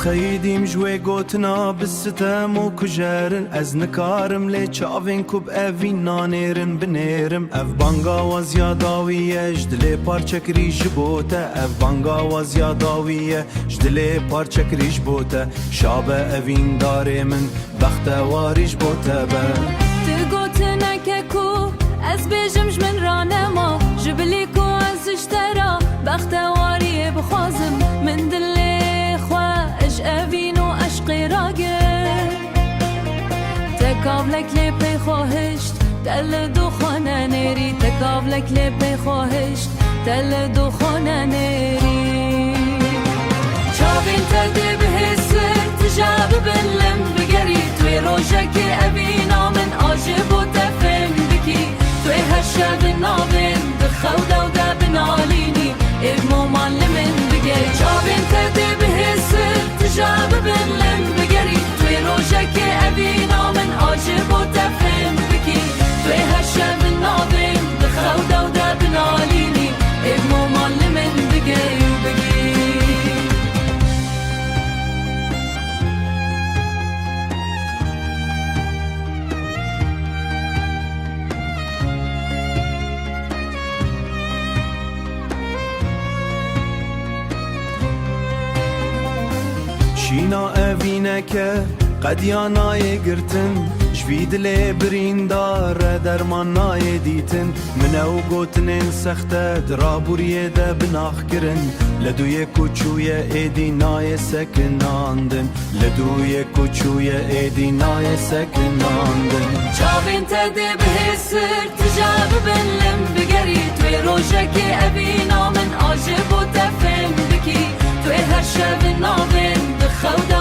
خیدیم جوی گوتنا بستم و کجرن از نکارم لی چاوین کب اوین نانیرن بنیرم اف بانگا و زیاداویه جدلی پارچکریش بوته اف بانگا و زیاداویه جدلی پارچکریش بوته شابه اوین داره من بخت واریش بوته به تگوتنا که کو از بیجمش من رانما جبلی کو از اشترا بخت واری بخوازم من دلی اش اوین و عشقی راگر تکابلک لی پی خواهشت دل دو خانه نیری تکابلک لی پی خواهشت دل دو خانه نیری چاوین تردی بهسر تجاب بلم بگری توی روشک اوینا من آجب و تفهم بکی توی هشب نابین بخوده و دب نالینی ایمو من لمن بگری چاوین تردی بهسر تجاب بلم بگری توی روشک اوینا من آجب و تفهم بکی توی هشب نابین بخوده و دب نالینی ایمو من لمن بگری شینا اوینه که قدیانای گرتن جوید لی برین داره درمان نای دیتن منو گوتنین سخته درابوریه ده بناخ کرن لدوی کچوی ایدی نای سکناندن لدوی کچوی ایدی نای سکناندن چاوین تده بهسر تجاب بلم بگری توی روشک اوینا من آجب و تفهم بکی توی هر شب نابین بخوده